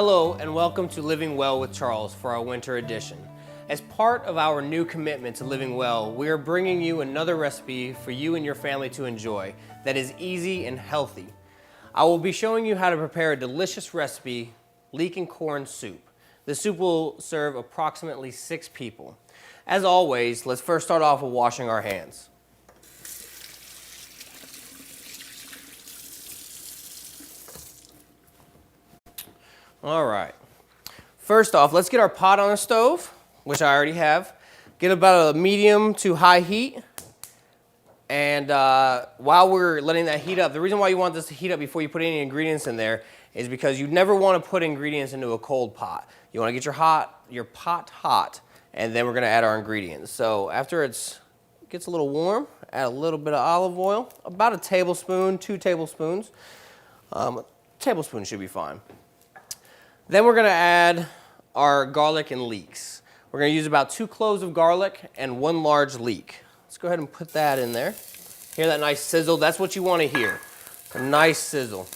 Hello and welcome to Living Well with Charles for our winter edition. As part of our new commitment to living well, we are bringing you another recipe for you and your family to enjoy that is easy and healthy. I will be showing you how to prepare a delicious recipe, Leek and Corn Soup. The soup will serve approximately 6 people. As always, let's first start off with washing our hands. All right, first off, let's get our pot on the stove, which I already have. Get about a medium to high heat. And while we're letting that heat up, the reason why you want this to heat up before you put any ingredients in there is because you never want to put ingredients into a cold pot. You want to get your pot hot, and then we're going to add our ingredients. So after it gets a little warm, add a little bit of olive oil, about a tablespoon, 2 tablespoons. A tablespoon should be fine. Then we're going to add our garlic and leeks. We're going to use about 2 cloves of garlic and 1 large leek. Let's go ahead and put that in there. Hear that nice sizzle? That's what you want to hear, a nice sizzle.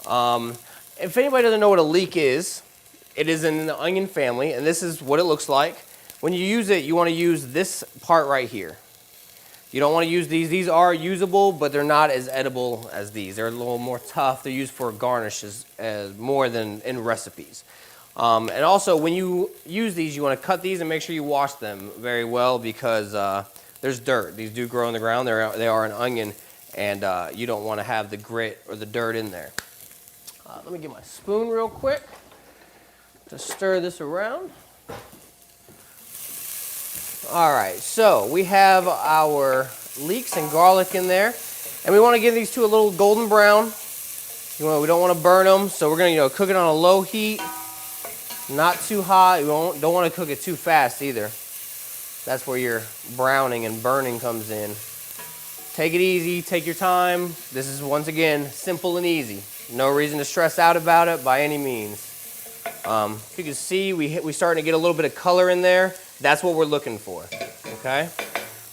If anybody doesn't know what a leek is, it is in the onion family, and this is what it looks like. When you use it, you want to use this part right here. You don't want to use these. These are usable, but they're not as edible as these. They're a little more tough. They're used for garnishes more than in recipes. And also, when you use these, you want to cut these and make sure you wash them very well because there's dirt. These do grow in the ground. They are an onion, and you don't want to have the grit or the dirt in there. Let me get my spoon real quick to stir this around. All right, so we have our leeks and garlic in there, and we want to give these two a little golden brown. We don't want to burn them, so we're going to cook it on a low heat, not too hot. You don't want to cook it too fast either. That's where your browning and burning comes in. Take it easy, take your time. This is, once again, simple and easy. No reason to stress out about it by any means. If you can see, we're starting to get a little bit of color in there. That's what we're looking for, okay?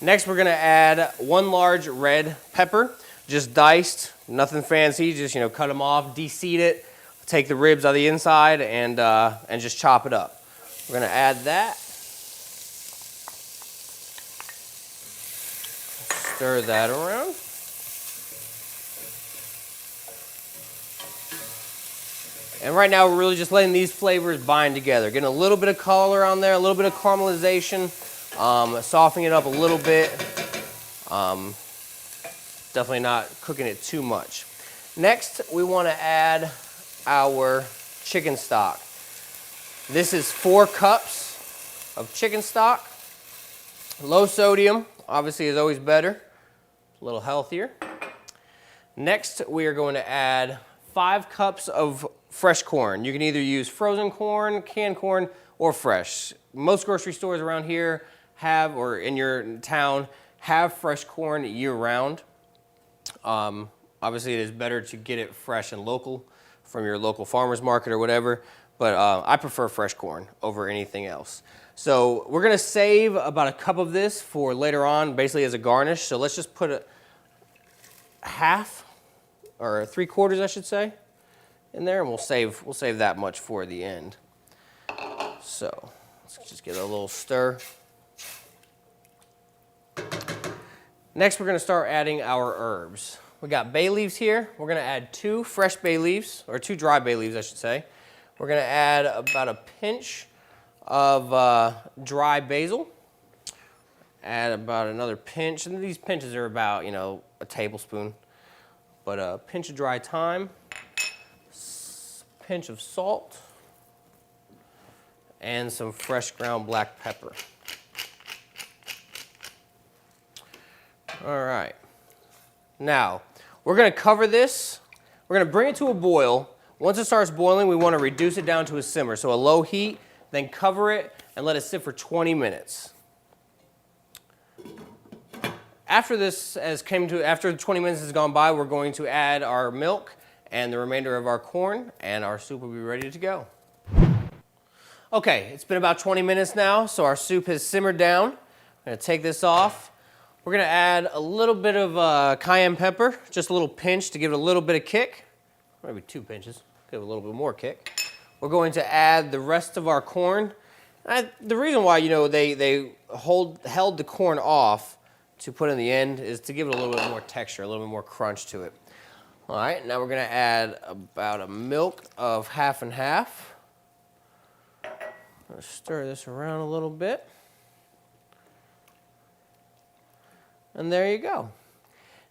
Next, we're gonna add 1 large red pepper, just diced, nothing fancy, just cut them off, de-seed it, take the ribs out of the inside, and just chop it up. We're gonna add that. Stir that around. And right now, we're really just letting these flavors bind together. Getting a little bit of color on there, a little bit of caramelization, softening it up a little bit. Definitely not cooking it too much. Next, we want to add our chicken stock. This is 4 cups of chicken stock. Low sodium, obviously, is always better. A little healthier. Next, we are going to add 5 cups of fresh corn. You can either use frozen corn, canned corn, or fresh. Most grocery stores around here have, or in your town, have fresh corn year-round. Obviously, it is better to get it fresh and local from your local farmer's market or whatever, but I prefer fresh corn over anything else. So we're going to save about a cup of this for later on, basically as a garnish. So let's just put a half, or 3/4, I should say, in there, and we'll save that much for the end. So let's just get a little stir. Next, we're going to start adding our herbs. We got bay leaves here. We're going to add 2 fresh bay leaves, or 2 dry bay leaves, I should say. We're going to add about a pinch of dry basil. Add about another pinch, and these pinches are about a tablespoon. But a pinch of dry thyme. Pinch of salt, and some fresh ground black pepper. All right. Now, we're going to cover this. We're going to bring it to a boil. Once it starts boiling, we want to reduce it down to a simmer. So a low heat, then cover it and let it sit for 20 minutes. After after the 20 minutes has gone by, we're going to add our milk and the remainder of our corn, and our soup will be ready to go. Okay, it's been about 20 minutes now, so our soup has simmered down. I'm gonna take this off. We're gonna add a little bit of cayenne pepper, just a little pinch to give it a little bit of kick. Maybe 2 pinches, give it a little bit more kick. we're going to add the rest of our corn. The reason why, you know, they held the corn off to put in the end is to give it a little bit more texture, a little bit more crunch to it. All right, now we're gonna add about a milk of 1/2 and 1/2. Let's stir this around a little bit. And there you go.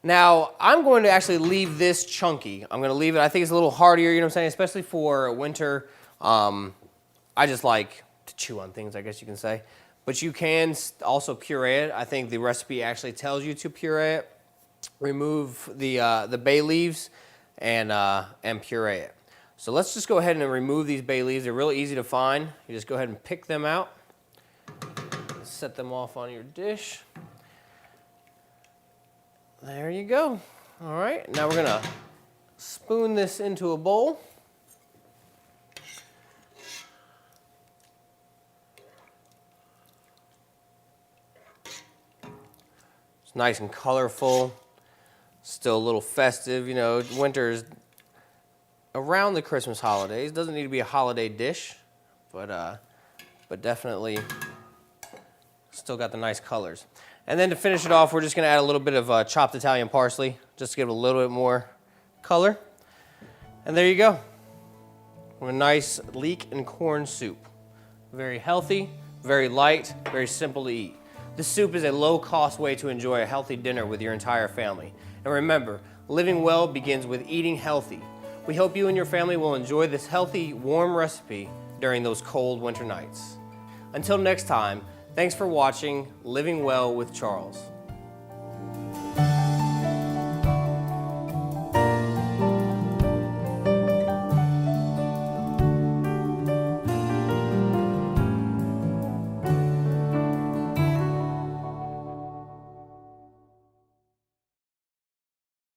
Now, I'm going to actually leave this chunky. I'm gonna leave it, I think it's a little heartier, you know what I'm saying, especially for winter. I just like to chew on things, I guess you can say. But you can also puree it. I think the recipe actually tells you to puree it. Remove the bay leaves and puree it. So let's just go ahead and remove these bay leaves. They're really easy to find. You just go ahead and pick them out. Set them off on your dish. There you go. All right, now we're gonna spoon this into a bowl. It's nice and colorful, still a little festive. You know, winter's around the Christmas holidays. Doesn't need to be a holiday dish, but definitely still got the nice colors. And then to finish it off, we're just gonna add a little bit of chopped Italian parsley, just to give it a little bit more color. And there you go. We have a nice leek and corn soup. Very healthy, very light, very simple to eat. This soup is a low-cost way to enjoy a healthy dinner with your entire family. And remember, living well begins with eating healthy. We hope you and your family will enjoy this healthy, warm recipe during those cold winter nights. Until next time, thanks for watching Living Well with Charles.